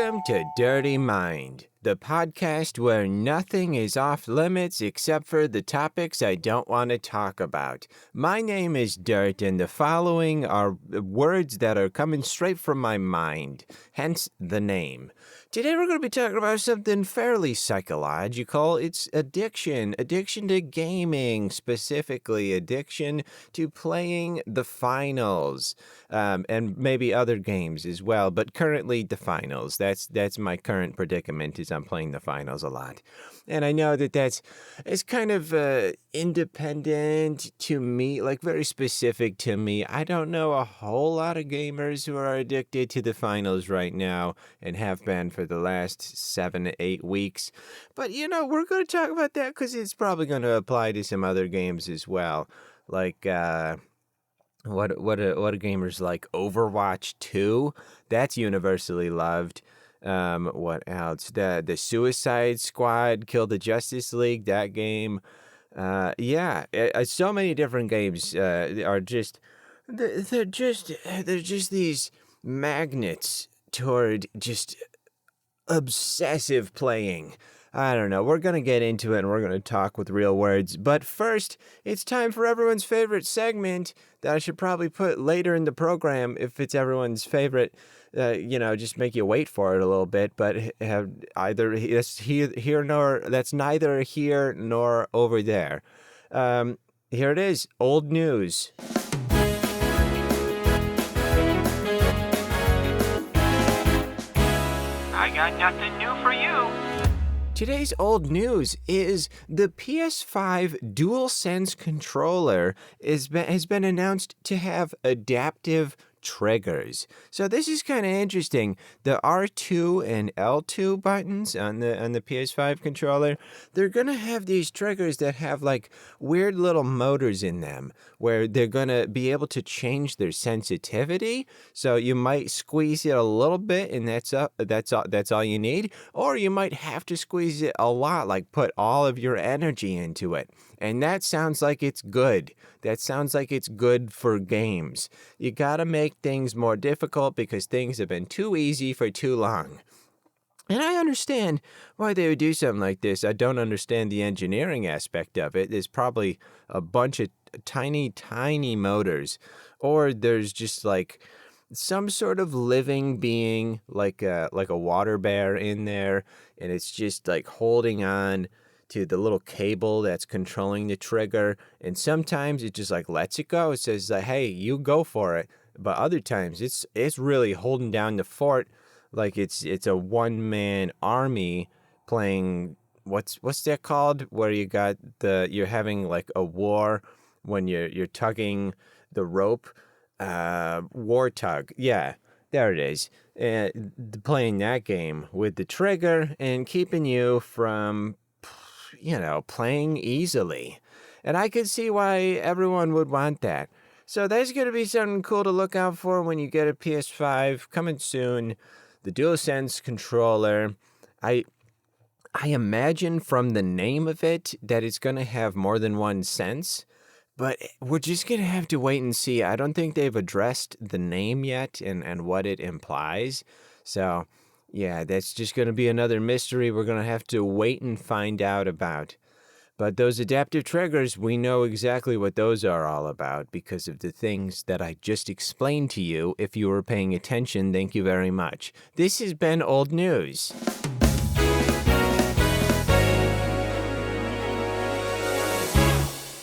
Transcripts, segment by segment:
Welcome to Dirty Mind, the podcast where nothing is off limits except for the topics I don't want to talk about. My name is Dirt, and the following are words that are coming straight from my mind, hence the name. Today we're going to be talking about something fairly psychological. It's addiction. Addiction to gaming, specifically addiction to playing the finals, and maybe other games as well, but currently the finals. That's my current predicament, is I'm playing the finals a lot. And I know it's kind of independent to me, like very specific to me. I don't know a whole lot of gamers who are addicted to the finals right now and have been for the last 7 to 8 weeks. But, we're going to talk about that because it's probably going to apply to some other games as well. Like, what are gamers like? Overwatch 2? That's universally loved. What else? The Suicide Squad Kill the Justice League, that game. So many different games are just they're just these magnets toward just obsessive playing. I don't know. We're going to get into it and we're going to talk with real words. But first, it's time for everyone's favorite segment that I should probably put later in the program if it's everyone's favorite. Just make you wait for it a little bit. But that's neither here nor over there. Here it is. Old news. I got nothing new for you. Today's old news is the PS5 DualSense controller has been announced to have adaptive triggers. So this is kind of interesting. The R2 and L2 buttons on the PS5 controller, they're going to have these triggers that have like weird little motors in them where they're going to be able to change their sensitivity. So you might squeeze it a little bit and that's all you need, or you might have to squeeze it a lot, like put all of your energy into it. And that sounds like it's good. That sounds like it's good for games. You gotta make things more difficult because things have been too easy for too long. And I understand why they would do something like this. I don't understand the engineering aspect of it. There's probably a bunch of tiny, tiny motors. Or there's just like some sort of living being, like a water bear in there. And it's just like holding on to the little cable that's controlling the trigger, and sometimes it just like lets it go. It says, hey, you go for it. But other times it's really holding down the fort, like it's a one-man army playing, what's that called, where you're having like a war when you're tugging the rope, war tug. Yeah, there it is. Playing that game with the trigger and keeping you from playing easily. And I could see why everyone would want that. So that's going to be something cool to look out for when you get a PS5 coming soon. The DualSense controller. I imagine from the name of it that it's going to have more than one sense, but we're just going to have to wait and see. I don't think they've addressed the name yet and what it implies. So yeah, that's just going to be another mystery we're going to have to wait and find out about. But those adaptive triggers, we know exactly what those are all about because of the things that I just explained to you. If you were paying attention, thank you very much. This has been Old News.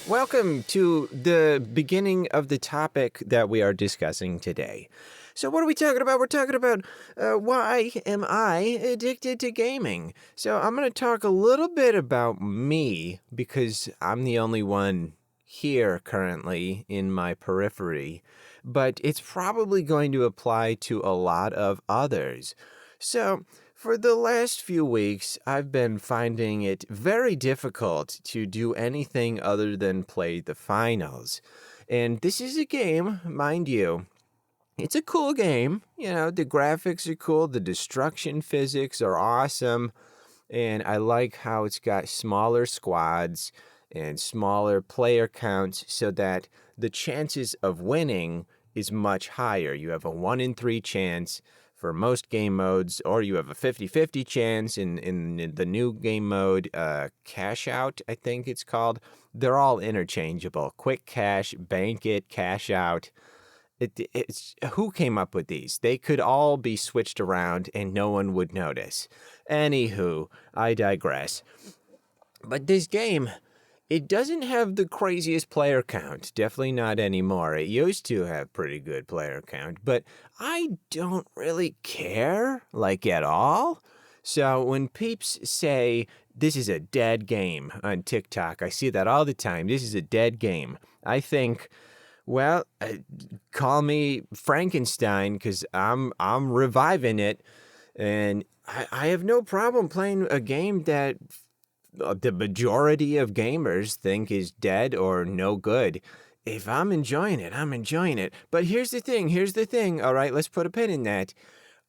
Welcome to the beginning of the topic that we are discussing today. So what are we talking about? We're talking about why am I addicted to gaming? So I'm going to talk a little bit about me because I'm the only one here currently in my periphery, but it's probably going to apply to a lot of others. So for the last few weeks, I've been finding it very difficult to do anything other than play the finals. And this is a game, mind you. It's a cool game. The graphics are cool. The destruction physics are awesome. And I like how it's got smaller squads and smaller player counts so that the chances of winning is much higher. You have a 1 in 3 chance for most game modes, or you have a 50-50 chance in the new game mode, Cash Out, I think it's called. They're all interchangeable. Quick Cash, Bank It, Cash Out. It's who came up with these? They could all be switched around and no one would notice. Anywho, I digress. But this game, it doesn't have the craziest player count. Definitely not anymore. It used to have pretty good player count, but I don't really care, like at all. So when peeps say this is a dead game on TikTok, I see that all the time. This is a dead game. I think, well, call me Frankenstein because I'm reviving it, and I have no problem playing a game that the majority of gamers think is dead or no good. If I'm enjoying it, I'm enjoying it. But here's the thing. All right, let's put a pin in that.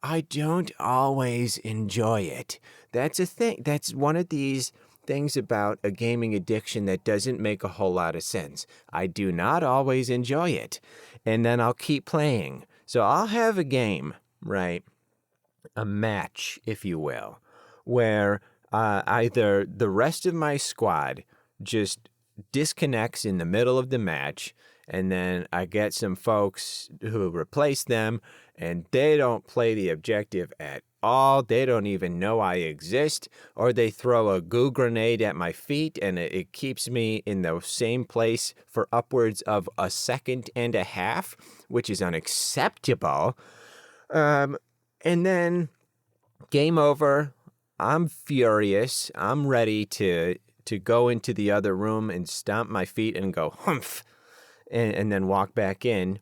I don't always enjoy it. That's a thing. That's one of these things about a gaming addiction that doesn't make a whole lot of sense. I do not always enjoy it. And then I'll keep playing. So I'll have a game, right? A match, if you will, where either the rest of my squad just disconnects in the middle of the match, and then I get some folks who replace them, and they don't play the objective at all. They don't even know I exist, or they throw a goo grenade at my feet, and it keeps me in the same place for upwards of a second and a half, which is unacceptable. And then game over. I'm furious. I'm ready to go into the other room and stomp my feet and go humph, and then walk back in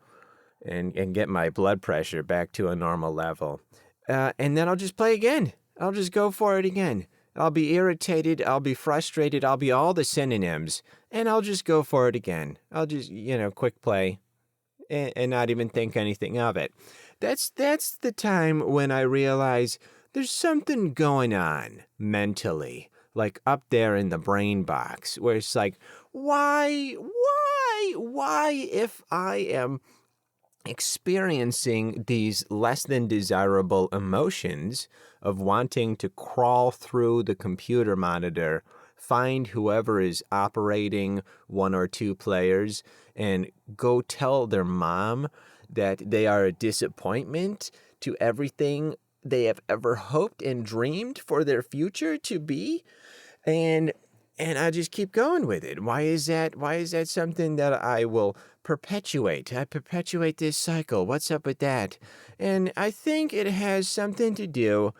and get my blood pressure back to a normal level. And then I'll just play again. I'll just go for it again. I'll be irritated. I'll be frustrated. I'll be all the synonyms, and I'll just go for it again. I'll just, quick play and not even think anything of it. That's the time when I realize there's something going on mentally, like up there in the brain box, where it's like, why, if I am experiencing these less than desirable emotions of wanting to crawl through the computer monitor, find whoever is operating one or two players, and go tell their mom that they are a disappointment to everything they have ever hoped and dreamed for their future to be, and I just keep going with it. Why is that something that I will perpetuate? I perpetuate this cycle. What's up with that? And I think it has something to do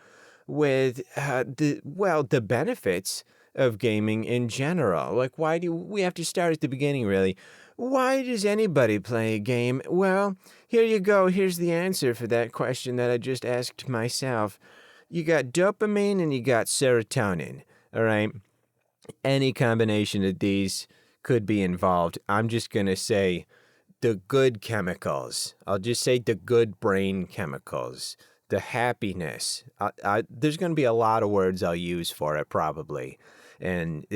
with the benefits of gaming in general. Like, why do we have to start at the beginning, really? Why does anybody play a game? Well, here you go. Here's the answer for that question that I just asked myself. You got dopamine and you got serotonin, all right? Any combination of these could be involved. I'm just going to say the good chemicals. I'll just say the good brain chemicals, the happiness. There's going to be a lot of words I'll use for it probably, and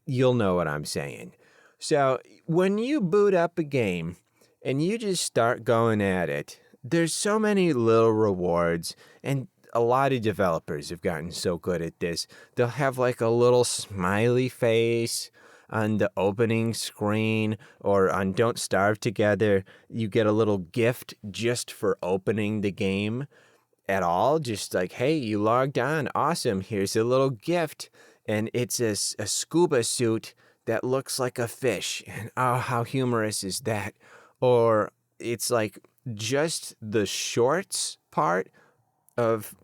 you'll know what I'm saying. So when you boot up a game and you just start going at it, there's so many little rewards, and a lot of developers have gotten so good at this. They'll have like a little smiley face on the opening screen, or on Don't Starve Together, you get a little gift just for opening the game at all. Just like, hey, you logged on. Awesome. Here's a little gift. And it's a scuba suit that looks like a fish. And oh, how humorous is that? Or it's like just the shorts part of...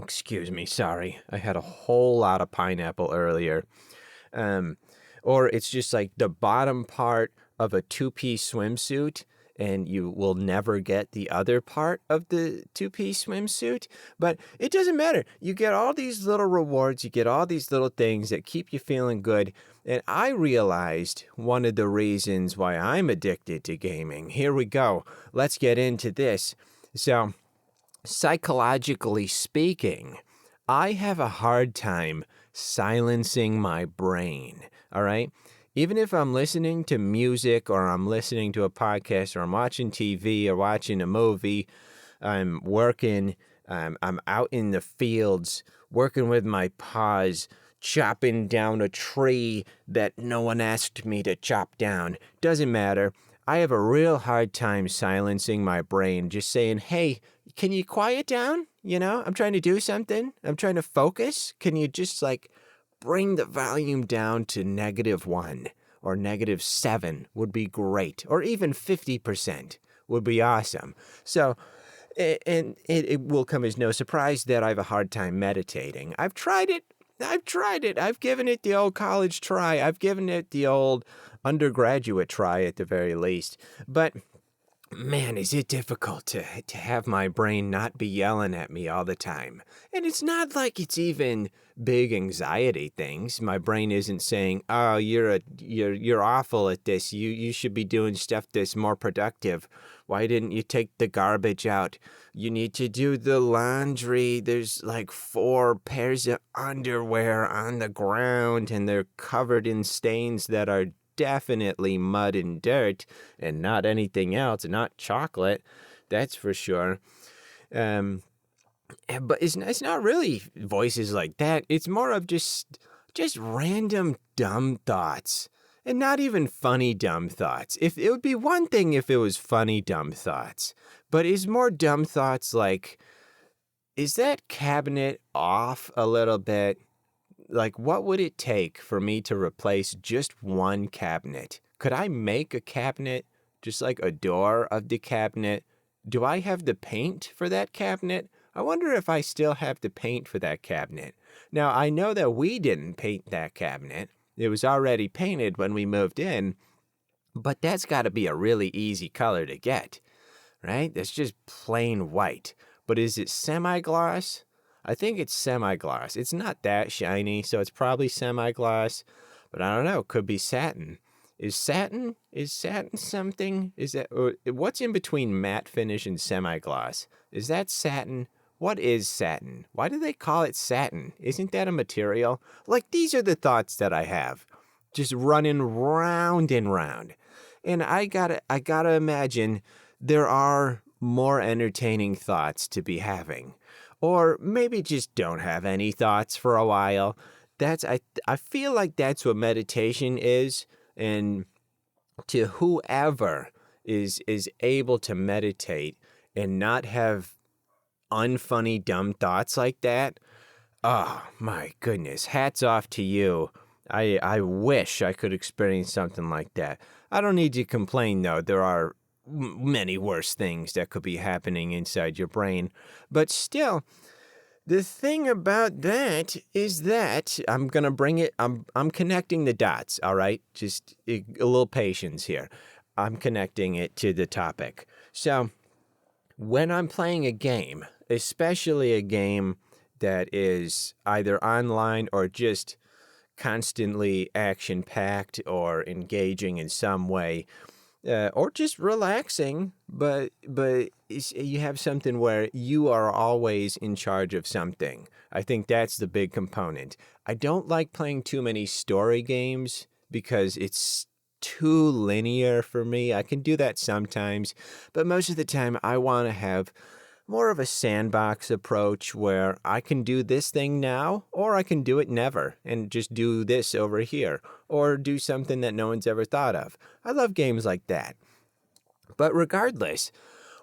Excuse me, sorry. I had a whole lot of pineapple earlier. Or it's just like the bottom part of a two-piece swimsuit, and you will never get the other part of the two-piece swimsuit. But it doesn't matter. You get all these little rewards. You get all these little things that keep you feeling good. And I realized one of the reasons why I'm addicted to gaming. Here we go. Let's get into this. So, psychologically speaking, I have a hard time silencing my brain, all right? Even if I'm listening to music, or I'm listening to a podcast, or I'm watching TV or watching a movie, I'm working, I'm out in the fields, working with my paws, chopping down a tree that no one asked me to chop down. Doesn't matter. I have a real hard time silencing my brain, just saying, hey, can you quiet down? I'm trying to do something. I'm trying to focus. Can you just bring the volume down to -1 or -7 would be great, or even 50% would be awesome. So, and it will come as no surprise that I have a hard time meditating. I've tried it. I've given it the old college try. I've given it the old undergraduate try at the very least. But man, is it difficult to have my brain not be yelling at me all the time. And it's not like it's even big anxiety things. My brain isn't saying, "Oh, you're awful at this. You should be doing stuff that's more productive. Why didn't you take the garbage out? You need to do the laundry. There's 4 pairs of underwear on the ground and they're covered in stains that are definitely mud and dirt and not anything else, not chocolate, that's for sure." But it's not really voices like that. It's more of just random dumb thoughts, and not even funny dumb thoughts. If it would be one thing if it was funny dumb thoughts, but it's more dumb thoughts like, is that cabinet off a little bit? What would it take for me to replace just one cabinet? Could I make a cabinet, just like a door of the cabinet? Do I have the paint for that cabinet? I wonder if I still have the paint for that cabinet. Now, I know that we didn't paint that cabinet. It was already painted when we moved in, but that's got to be a really easy color to get, right? That's just plain white. But is it semi-gloss? I think it's semi-gloss. It's not that shiny, so it's probably semi-gloss, but I don't know. It could be satin. Is satin something? What's in between matte finish and semi-gloss? Is that satin? What is satin? Why do they call it satin? Isn't that a material? These are the thoughts that I have, just running round and round. And I gotta imagine there are more entertaining thoughts to be having. Or maybe just don't have any thoughts for a while. I feel like that's what meditation is. And to whoever is able to meditate and not have unfunny, dumb thoughts like that, oh my goodness, hats off to you. I wish I could experience something like that. I don't need to complain, though. There are many worse things that could be happening inside your brain. But still, the thing about that is that I'm going to bring it, I'm connecting the dots, all right? Just a little patience here. I'm connecting it to the topic. So when I'm playing a game, especially a game that is either online or just constantly action-packed or engaging in some way, or just relaxing, but you have something where you are always in charge of something. I think that's the big component. I don't like playing too many story games because it's too linear for me. I can do that sometimes, but most of the time I want to have more of a sandbox approach where I can do this thing now, or I can do it never and just do this over here, or do something that no one's ever thought of. I love games like that. But regardless,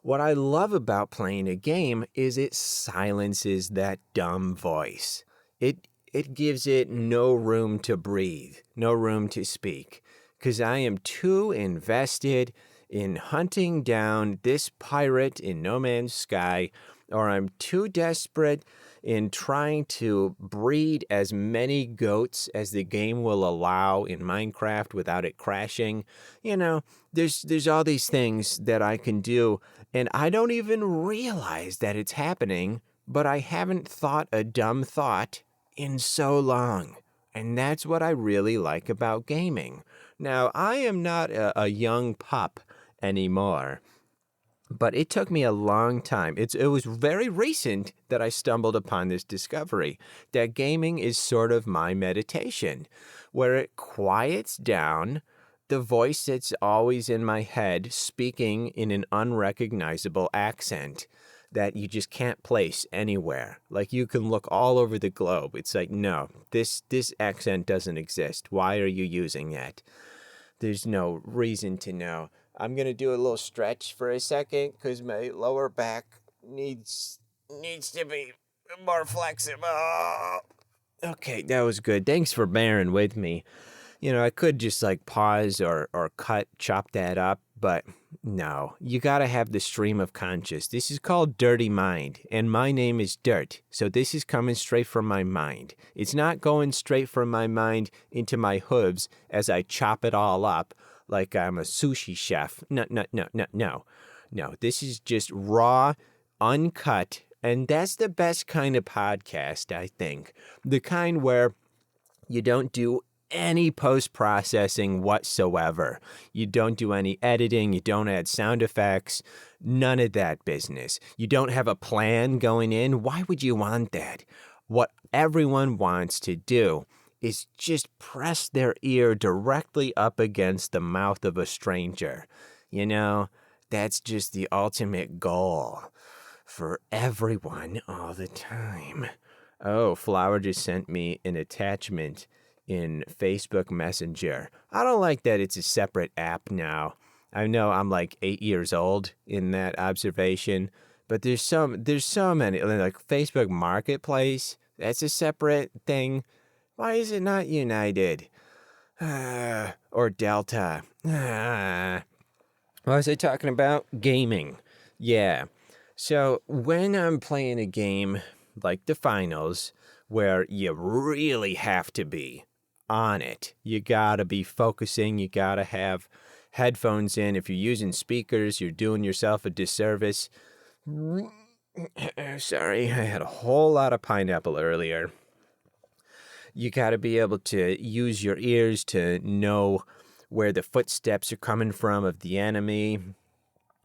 what I love about playing a game is it silences that dumb voice. It gives it no room to breathe, no room to speak, because I am too invested in hunting down this pirate in No Man's Sky, or I'm too desperate in trying to breed as many goats as the game will allow in Minecraft without it crashing. There's all these things that I can do, and I don't even realize that it's happening, but I haven't thought a dumb thought in so long. And that's what I really like about gaming. Now, I am not a young pup anymore, but it took me a long time. It was very recent that I stumbled upon this discovery that gaming is sort of my meditation, where it quiets down the voice that's always in my head speaking in an unrecognizable accent. that you just can't place anywhere. Like you can look all over the globe. It's like, no, this accent doesn't exist. Why are you using that? There's no reason to know. I'm going to do a little stretch for a second because my lower back needs to be more flexible. Okay, that was good. Thanks for bearing with me. I could just like pause or chop that up, but no, you gotta have the stream of conscious. This is called Dirty Mind, and my name is Dirt, so this is coming straight from my mind. It's not going straight from my mind into my hooves as I chop it all up like I'm a sushi chef. No. No, this is just raw, uncut, and that's the best kind of podcast, I think. The kind where you don't do any post-processing whatsoever. You don't do any editing. You don't add sound effects. None of that business. You don't have a plan going in. Why would you want that? What everyone wants to do is just press their ear directly up against the mouth of a stranger. That's just the ultimate goal for everyone all the time. Oh, Flower just sent me an attachment in Facebook Messenger. I don't like that it's a separate app now. I know I'm like 8 years old in that observation, but there's so many, like Facebook Marketplace, that's a separate thing. Why is it not United? Or Delta? What was I talking about? Gaming. Yeah. So when I'm playing a game like the finals, where you really have to be on it. You gotta be focusing. You gotta have headphones in. If you're using speakers, you're doing yourself a disservice. Sorry, I had a whole lot of pineapple earlier. You gotta be able to use your ears to know where the footsteps are coming from of the enemy.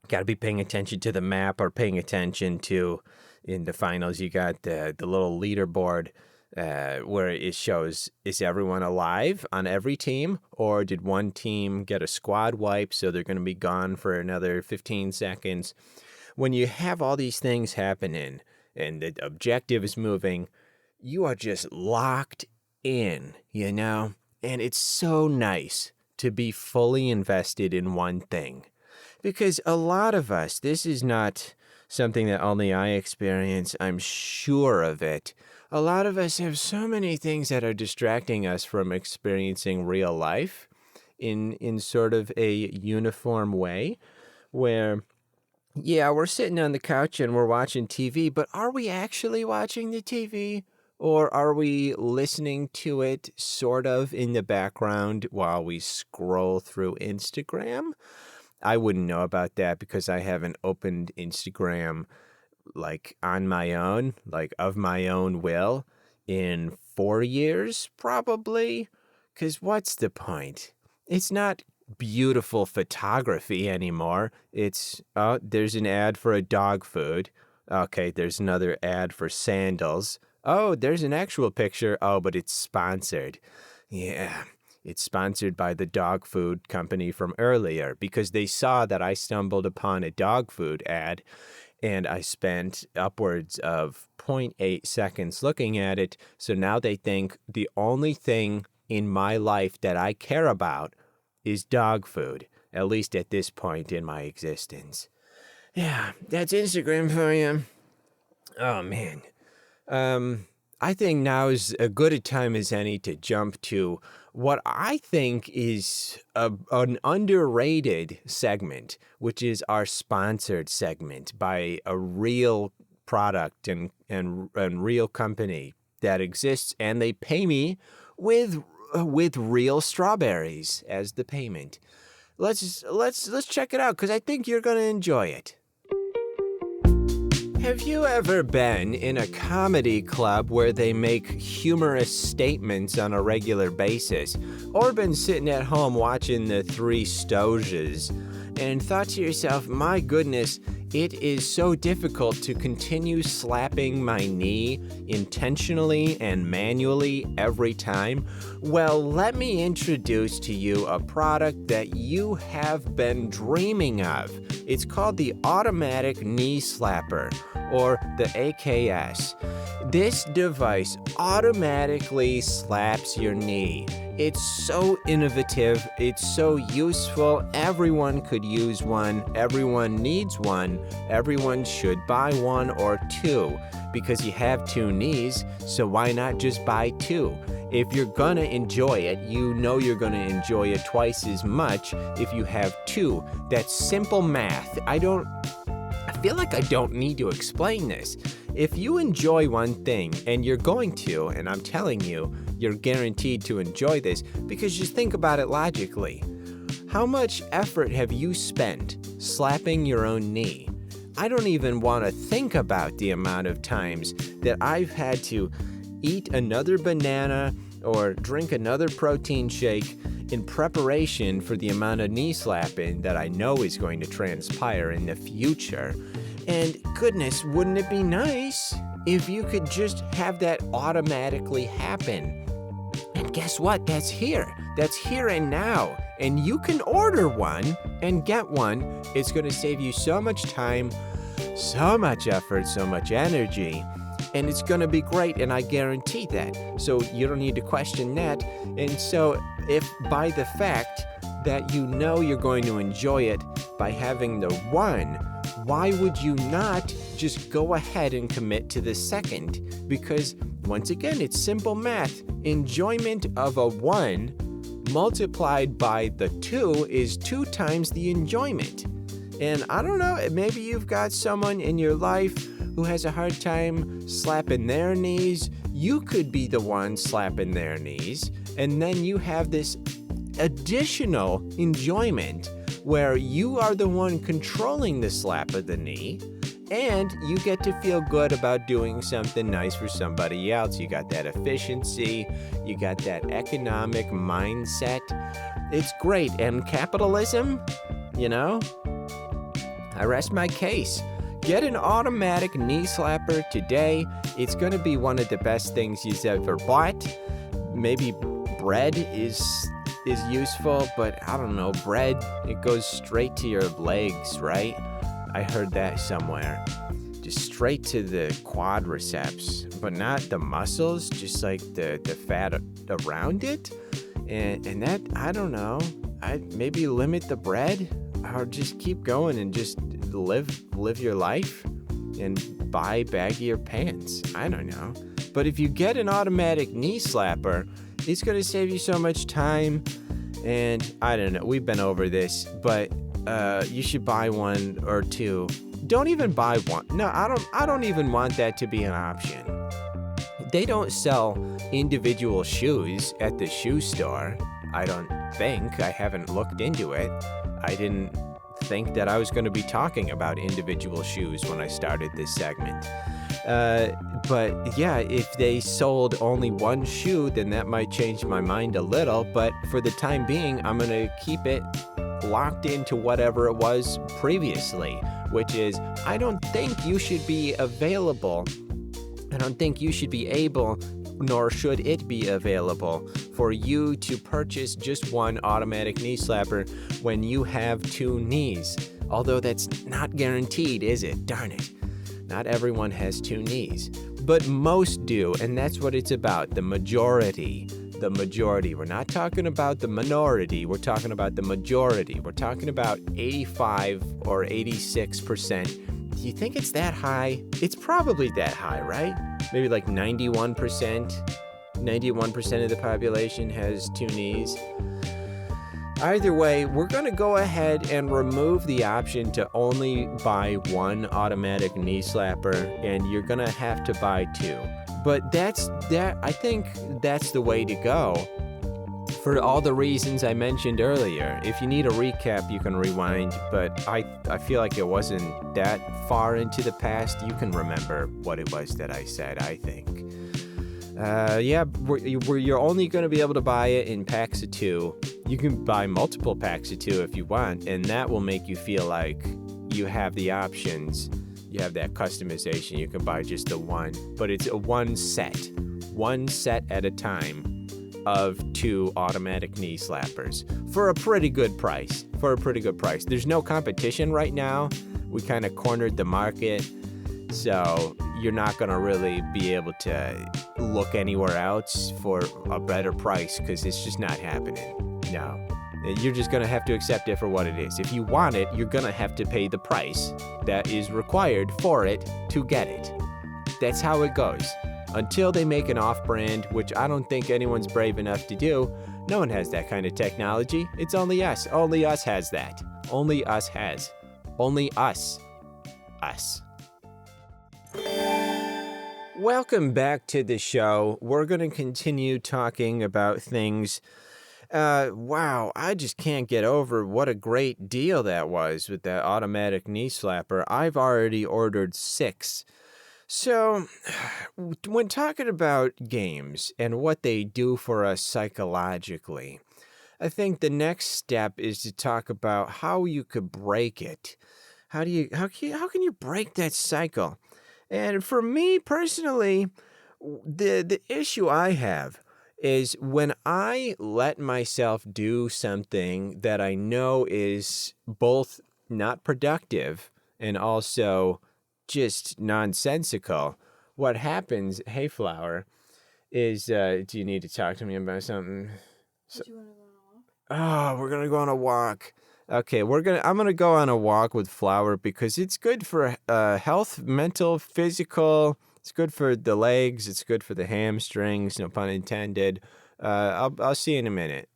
Gotta be paying attention to the map or paying attention to, in the finals, you got the little leaderboard where it shows, is everyone alive on every team, or did one team get a squad wipe, so they're going to be gone for another 15 seconds? When you have all these things happening and the objective is moving, you are just locked in, and it's so nice to be fully invested in one thing. Because a lot of us, this is not something that only I experience, I'm sure of it. A lot of us have so many things that are distracting us from experiencing real life in sort of a uniform way, where, yeah, we're sitting on the couch and we're watching TV, but are we actually watching the TV? Or are we listening to it sort of in the background while we scroll through Instagram? I wouldn't know about that because I haven't opened Instagram like on my own, like of my own will, in 4 years, probably. Because what's the point? It's not beautiful photography anymore. It's, there's an ad for a dog food. Okay, there's another ad for sandals. Oh, there's an actual picture. Oh, but it's sponsored. Yeah, it's sponsored by the dog food company from earlier because they saw that I stumbled upon a dog food ad and I spent upwards of 0.8 seconds looking at it. So now they think the only thing in my life that I care about is dog food, at least at this point in my existence. Yeah, that's Instagram for you. Oh, man. I think now is as good a time as any to jump to what I think is an underrated segment, which is our sponsored segment by a real product and real company that exists, and they pay me with real strawberries as the payment. Let's check it out because I think you're gonna enjoy it. Have you ever been in a comedy club where they make humorous statements on a regular basis, or been sitting at home watching the Three Stooges and thought to yourself, my goodness, it is so difficult to continue slapping my knee intentionally and manually every time? Well, let me introduce to you a product that you have been dreaming of. It's called the Automatic Knee Slapper, or the AKS. This device automatically slaps your knee. It's so innovative, it's so useful, everyone could use one, everyone needs one, everyone should buy one or two, because you have two knees, so why not just buy two? If you're gonna enjoy it, you know you're gonna enjoy it twice as much if you have two. That's simple math. I feel like I don't need to explain this. If you enjoy one thing, and you're going to, and I'm telling you, you're guaranteed to enjoy this, because just think about it logically. How much effort have you spent slapping your own knee? I don't even want to think about the amount of times that I've had to eat another banana or drink another protein shake in preparation for the amount of knee slapping that I know is going to transpire in the future. And goodness, wouldn't it be nice if you could just have that automatically happen? And guess what? That's here. That's here and now. And you can order one and get one. It's going to save you so much time, so much effort, so much energy. And it's going to be great, and I guarantee that. So you don't need to question that. And so if by the fact that you know you're going to enjoy it by having the one, why would you not just go ahead and commit to the second? Because once again, it's simple math. Enjoyment of a one multiplied by the two is 2 times the enjoyment. And I don't know, maybe you've got someone in your life who has a hard time slapping their knees. You could be the one slapping their knees, and then you have this additional enjoyment where you are the one controlling the slap of the knee, and you get to feel good about doing something nice for somebody else. You got that efficiency, you got that economic mindset. It's great. And capitalism, I rest my case. Get an automatic knee slapper today. It's going to be one of the best things you've ever bought. Maybe bread is useful, but I don't know, bread, it goes straight to your legs, right? I heard that somewhere. Just straight to the quadriceps, but not the muscles, just like the fat around it. And that, I don't know, I'd maybe limit the bread, or just keep going and just live your life and buy baggier pants. I don't know. But if you get an automatic knee slapper, it's going to save you so much time. And I don't know, we've been over this, but you should buy one or two. Don't even buy one. No, I don't even want that to be an option. They don't sell individual shoes at the shoe store. I don't think. I haven't looked into it. I didn't think that I was going to be talking about individual shoes when I started this segment. But yeah, if they sold only one shoe, then that might change my mind a little. But for the time being, I'm going to keep it locked into whatever it was previously, which is I don't think you should be available. I don't think you should be able, nor should it be available for you to purchase just one automatic knee slapper when you have two knees. Although that's not guaranteed, is it? Darn it. Not everyone has two knees, but most do, and that's what it's about, the majority. The majority. We're not talking about the minority, we're talking about the majority. We're talking about 85 or 86%. Do you think it's that high? It's probably that high, right? Maybe like 91%. 91% of the population has two knees. Either way, we're going to go ahead and remove the option to only buy one automatic knee slapper, and you're going to have to buy two. But I think that's the way to go for all the reasons I mentioned earlier. If you need a recap, you can rewind, but I feel like it wasn't that far into the past. You can remember what it was that I said, I think. You're only going to be able to buy it in packs of 2. You can buy multiple packs of 2 if you want, and that will make you feel like you have the options. You have that customization. You can buy just the one, but it's a one set at a time of 2 automatic knee slappers for a pretty good price. There's no competition right now. We kind of cornered the market. So you're not going to really be able to look anywhere else for a better price because it's just not happening. No. You're just going to have to accept it for what it is. If you want it, you're going to have to pay the price that is required for it to get it. That's how it goes. Until they make an off-brand, which I don't think anyone's brave enough to do, no one has that kind of technology. It's only us. Only us has that. Only us has. Only us. Us. Welcome back to the show. We're going to continue talking about things. Wow, I just can't get over what a great deal that was with that automatic knee slapper. I've already ordered 6. So, when talking about games and what they do for us psychologically, I think the next step is to talk about how you could break it. How can you break that cycle? And for me personally, the issue I have is when I let myself do something that I know is both not productive and also just nonsensical. What happens, hey Flower, is do you need to talk to me about something? Do you want to go on a walk? Oh, we're gonna go on a walk. Okay, I'm gonna go on a walk with Flower because it's good for health, mental, physical. It's good for the legs. It's good for the hamstrings. No pun intended. I'll see you in a minute.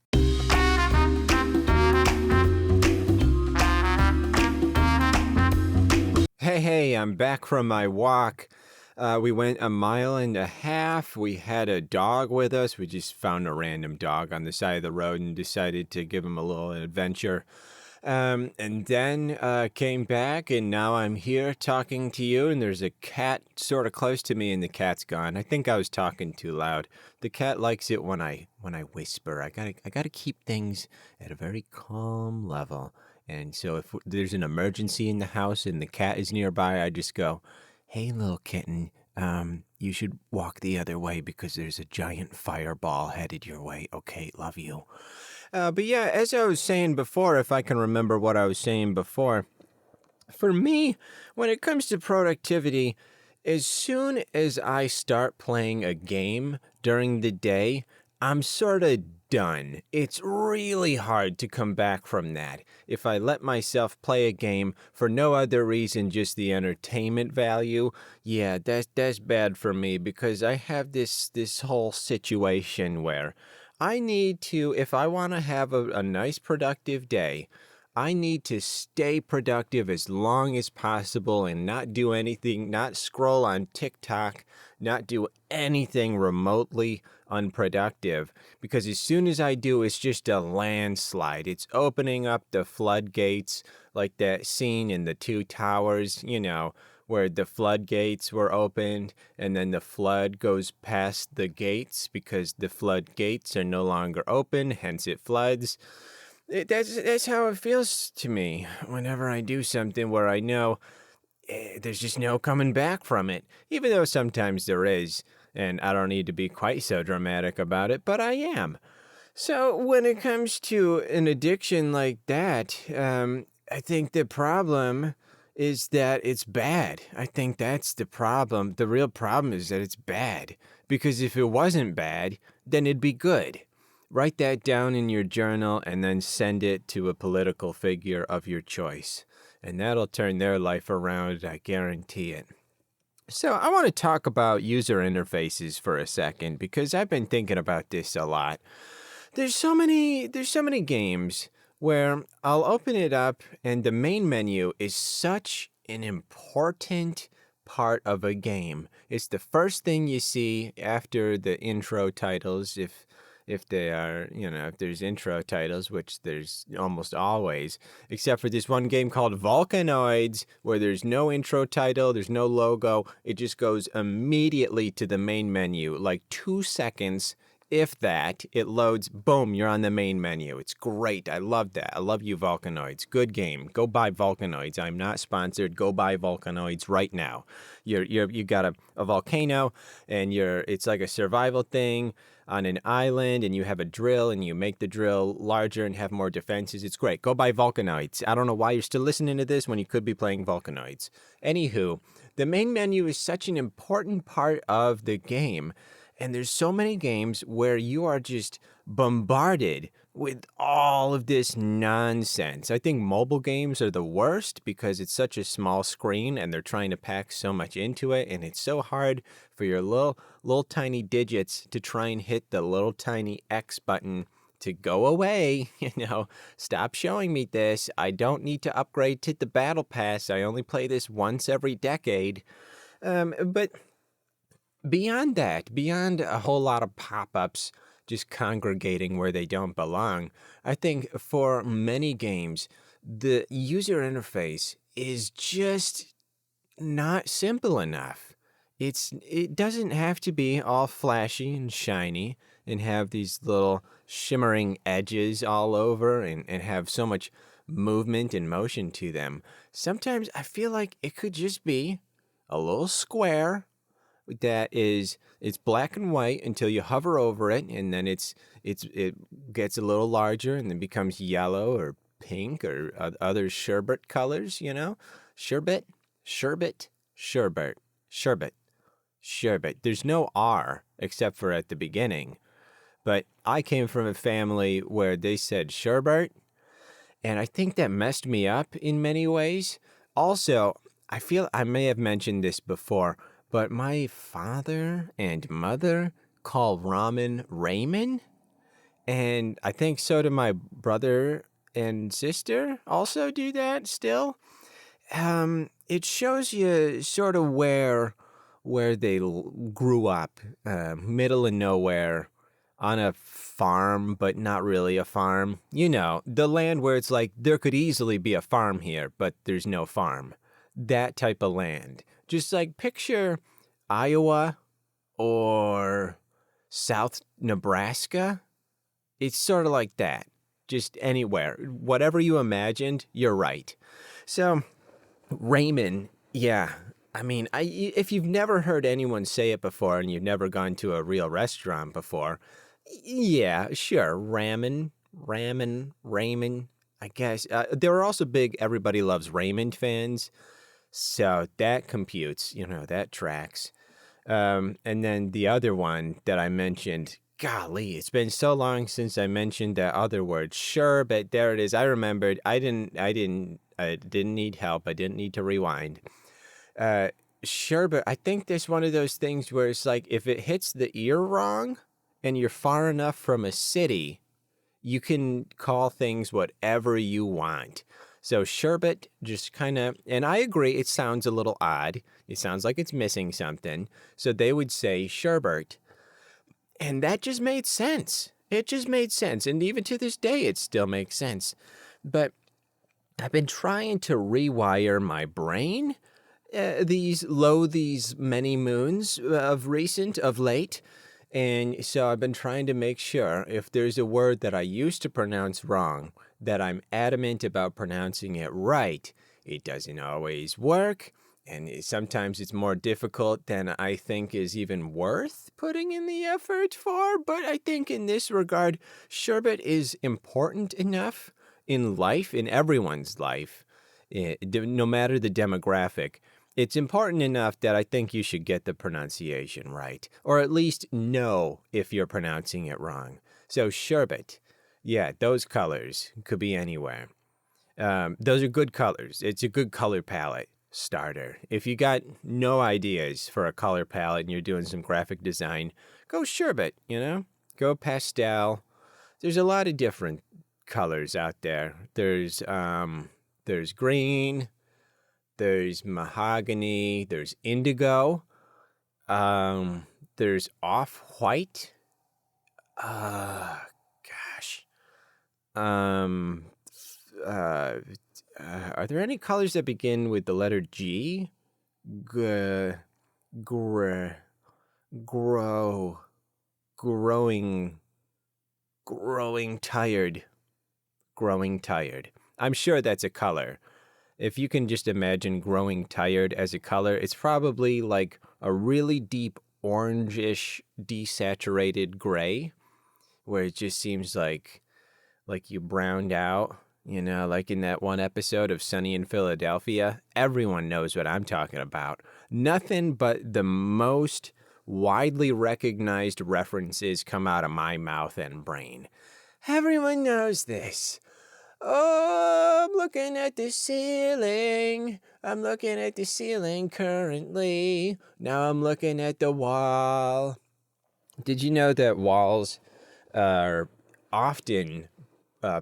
Hey, I'm back from my walk. We went 1.5 miles. We had a dog with us. We just found a random dog on the side of the road and decided to give him a little adventure. And then came back, and now I'm here talking to you, and there's a cat sort of close to me, and the cat's gone. I think I was talking too loud. The cat likes it when I whisper. I gotta keep things at a very calm level. And so if there's an emergency in the house and the cat is nearby, I just go, "Hey, little kitten, you should walk the other way because there's a giant fireball headed your way. Okay, love you." But yeah, as I was saying before, if I can remember what I was saying before, for me, when it comes to productivity, as soon as I start playing a game during the day, I'm sort of done. It's really hard to come back from that. If I let myself play a game for no other reason, just the entertainment value, yeah, that's bad for me because I have this whole situation where I need to, if I want to have a nice productive day, I need to stay productive as long as possible and not do anything, not scroll on TikTok, not do anything remotely unproductive. Because as soon as I do, it's just a landslide. It's opening up the floodgates, like that scene in The Two Towers, where the floodgates were opened and then the flood goes past the gates because the floodgates are no longer open, hence it floods. That's how it feels to me whenever I do something where I know there's just no coming back from it, even though sometimes there is, and I don't need to be quite so dramatic about it, but I am. So when it comes to an addiction like that, I think the problem is that it's bad. I think that's the problem. The real problem is that it's bad, because if it wasn't bad, then it'd be good. Write that down in your journal and then send it to a political figure of your choice. And that'll turn their life around, I guarantee it. So I want to talk about user interfaces for a second because I've been thinking about this a lot. There's so many games where I'll open it up and the main menu is such an important part of a game. It's the first thing you see after the intro titles, if they are, if there's intro titles, which there's almost always, except for this one game called Volcanoids, where there's no intro title, there's no logo, it just goes immediately to the main menu, like 2 seconds, if that, it loads, boom, you're on the main menu. It's great. I love that. I love you, Volcanoids. Good game. Go buy Volcanoids. I'm not sponsored. Go buy Volcanoids right now. You got a volcano, and it's like a survival thing on an island, and you have a drill, and you make the drill larger and have more defenses. It's great. Go buy Volcanoids. I don't know why you're still listening to this when you could be playing Volcanoids. Anywho, the main menu is such an important part of the game. And there's so many games where you are just bombarded with all of this nonsense. I think mobile games are the worst because it's such a small screen and they're trying to pack so much into it. And it's so hard for your little tiny digits to try and hit the little tiny X button to go away. Stop showing me this. I don't need to upgrade to the Battle Pass. I only play this once every decade. But beyond that, beyond a whole lot of pop-ups just congregating where they don't belong, I think for many games, the user interface is just not simple enough. It doesn't have to be all flashy and shiny and have these little shimmering edges all over and have so much movement and motion to them. Sometimes I feel like it could just be a little square it's black and white until you hover over it, and then it gets a little larger and then becomes yellow or pink or other sherbet colors. Sherbet, sherbet, sherbet, sherbet, sherbet. There's no R except for at the beginning, but I came from a family where they said sherbet, and I think that messed me up in many ways. Also, I feel I may have mentioned this before, but my father and mother call ramen ramen, and I think so do my brother and sister also do that still. It shows you sort of where they grew up, middle of nowhere, on a farm, but not really a farm. The land where it's like there could easily be a farm here, but there's no farm. That type of land. Just like picture Iowa or South Nebraska. It's sort of like that. Just anywhere. Whatever you imagined, you're right. So, ramen, yeah. I mean, if you've never heard anyone say it before and you've never gone to a real restaurant before, yeah, sure. Ramen, I guess. There are also big Everybody Loves Raymond fans. So that computes, that tracks. And then the other one that I mentioned, golly, it's been so long since I mentioned that other word. Sure, but there it is. I remembered. I didn't need help. I didn't need to rewind. Sure, but I think there's one of those things where it's like if it hits the ear wrong and you're far enough from a city, you can call things whatever you want. So sherbet just kind of, and I agree, it sounds a little odd. It sounds like it's missing something. So they would say sherbet. And that just made sense. It just made sense. And even to this day, it still makes sense. But I've been trying to rewire my brain these many moons of late. And so I've been trying to make sure if there's a word that I used to pronounce wrong, that I'm adamant about pronouncing it right. It doesn't always work, and sometimes it's more difficult than I think is even worth putting in the effort for. But I think in this regard, sherbet is important enough in life, in everyone's life, no matter the demographic. It's important enough that I think you should get the pronunciation right, or at least know if you're pronouncing it wrong. So sherbet, yeah, those colors could be anywhere. Those are good colors. It's a good color palette starter. If you got no ideas for a color palette and you're doing some graphic design, go sherbet, go pastel. There's a lot of different colors out there. There's green, there's mahogany, there's indigo, there's off-white. Gosh. Are there any colors that begin with the letter G? Grow. growing tired. Growing tired. I'm sure that's a color. If you can just imagine growing tired as a color, it's probably like a really deep orangish desaturated gray, where it just seems like you browned out, like in that one episode of Sunny in Philadelphia. Everyone knows what I'm talking about. Nothing but the most widely recognized references come out of my mouth and brain. Everyone knows this. Oh, I'm looking at the ceiling. I'm looking at the ceiling currently. Now I'm looking at the wall. Did you know that walls are often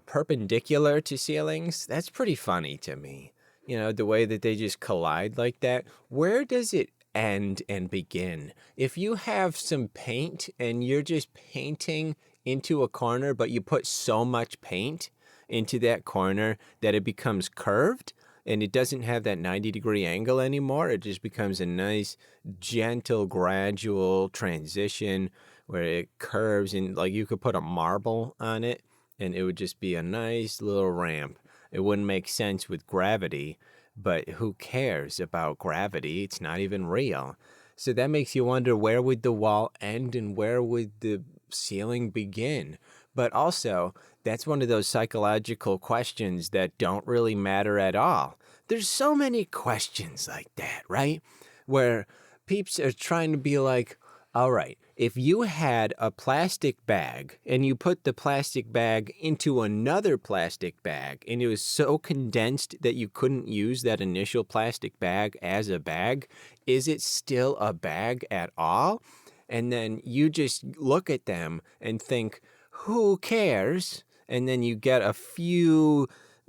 perpendicular to ceilings? That's pretty funny to me. The way that they just collide like that. Where does it end and begin? If you have some paint and you're just painting into a corner, but you put so much paint into that corner that it becomes curved and it doesn't have that 90-degree angle anymore, it just becomes a nice, gentle, gradual transition where it curves, and like you could put a marble on it and it would just be a nice little ramp. It wouldn't make sense with gravity, but who cares about gravity? It's not even real. So that makes you wonder, where would the wall end and where would the ceiling begin? But also, that's one of those psychological questions that don't really matter at all. There's so many questions like that, right? Where peeps are trying to be like, all right, if you had a plastic bag and you put the plastic bag into another plastic bag and it was so condensed that you couldn't use that initial plastic bag as a bag, is it still a bag at all? And then you just look at them and think, who cares? And then you get a few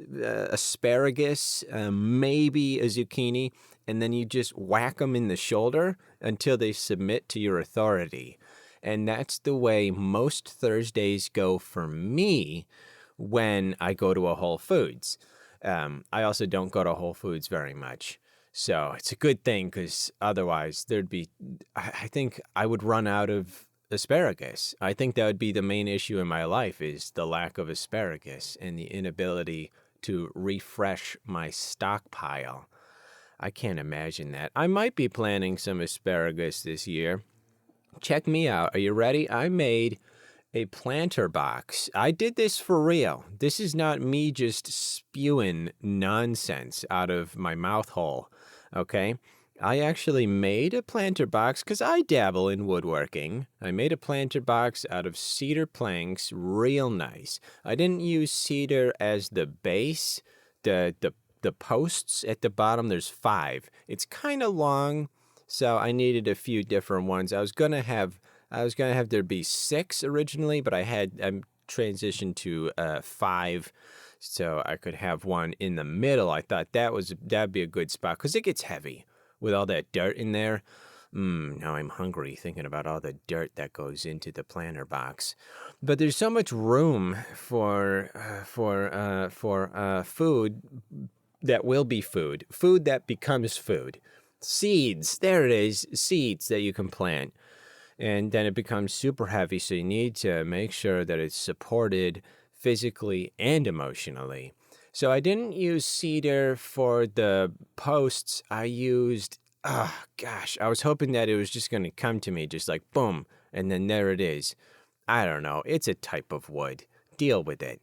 asparagus, maybe a zucchini, and then you just whack them in the shoulder until they submit to your authority. And that's the way most Thursdays go for me when I go to a Whole Foods. I also don't go to Whole Foods very much. So it's a good thing, because otherwise I think I would run out of asparagus. I think that would be the main issue in my life, is the lack of asparagus and the inability to refresh my stockpile. I can't imagine that. I might be planting some asparagus this year. Check me out. Are you ready? I made a planter box. I did this for real. This is not me just spewing nonsense out of my mouth hole, okay? I actually made a planter box because I dabble in woodworking. I made a planter box out of cedar planks, real nice. I didn't use cedar as the base. The posts at the bottom, there's 5. It's kind of long, so I needed a few different ones. I was gonna have there be 6 originally, but I transitioned to 5, so I could have one in the middle. I thought that'd be a good spot because it gets heavy with all that dirt in there. Now I'm hungry thinking about all the dirt that goes into the planter box. But there's so much room for food that will be food that becomes food. Seeds, there it is, seeds that you can plant. And then it becomes super heavy, so you need to make sure that it's supported physically and emotionally. So I didn't use cedar for the posts. I used, I was hoping that it was just going to come to me just like boom, and then there it is. I don't know. It's a type of wood. Deal with it.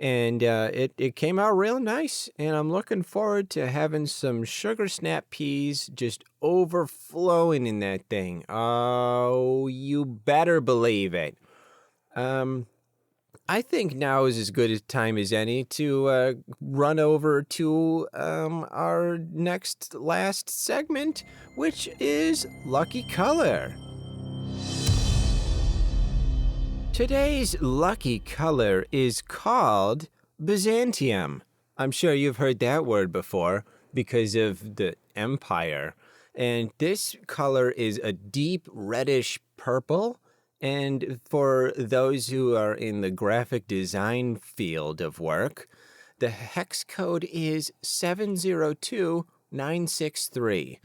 And it came out real nice, and I'm looking forward to having some sugar snap peas just overflowing in that thing. Oh, you better believe it. I think now is as good a time as any to run over to our last segment, which is Lucky Color. Today's lucky color is called Byzantium. I'm sure you've heard that word before because of the empire. And this color is a deep reddish purple. And for those who are in the graphic design field of work, the hex code is 702963,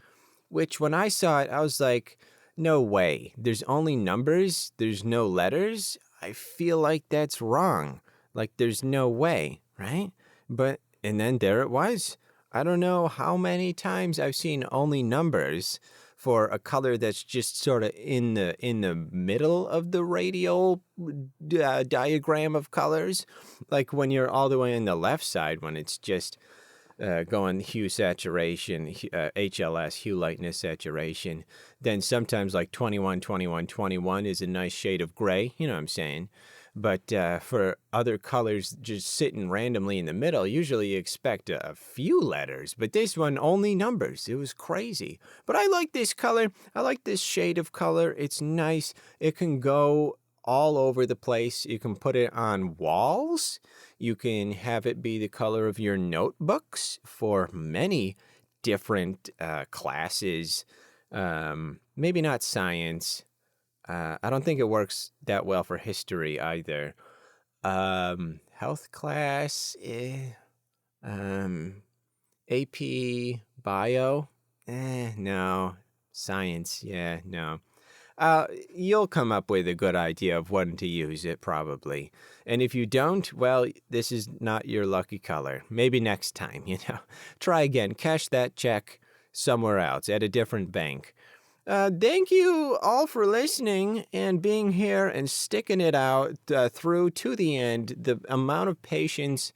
which when I saw it, I was like, No way. There's only numbers. There's no letters. I feel like that's wrong. Like there's no way, right? And then there it was. I don't know how many times I've seen only numbers for a color that's just sort of in the middle of the radial diagram of colors. Like when you're all the way on the left side, when it's just going hue saturation, HLS, hue lightness saturation. Then sometimes like 21, 21, 21 is a nice shade of gray, you know what I'm saying? But for other colors just sitting randomly in the middle, usually you expect a few letters, but this one only numbers. It was crazy. But I like this color. I like this shade of color. It's nice. It can go all over the place. You can put it on walls. You can have it be the color of your notebooks for many different classes. Maybe not science. I don't think it works that well for history either. Health class, AP, bio, no. Science, yeah, no. You'll come up with a good idea of when to use it, probably. And if you don't, well, this is not your lucky color. Maybe next time, Try again. Cash that check somewhere else at a different bank. Thank you all for listening and being here and sticking it out through to the end. The amount of patience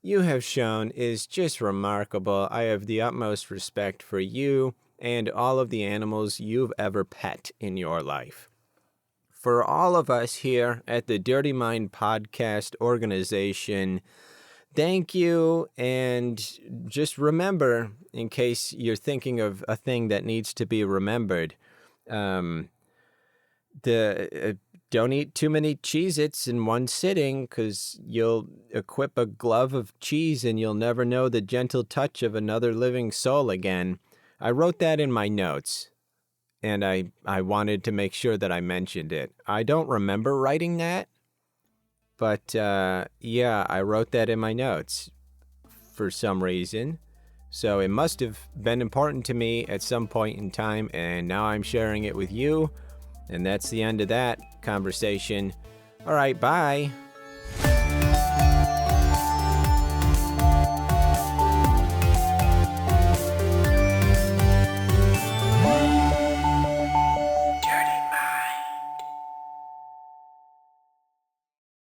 you have shown is just remarkable. I have the utmost respect for you and all of the animals you've ever pet in your life. For all of us here at the Dirty Mind Podcast organization, thank you, and just remember, in case you're thinking of a thing that needs to be remembered, don't eat too many Cheez-Its in one sitting, because you'll equip a glove of cheese and you'll never know the gentle touch of another living soul again. I wrote that in my notes, and I wanted to make sure that I mentioned it. I don't remember writing that, but yeah, I wrote that in my notes for some reason. So it must have been important to me at some point in time, and now I'm sharing it with you. And that's the end of that conversation. All right, bye.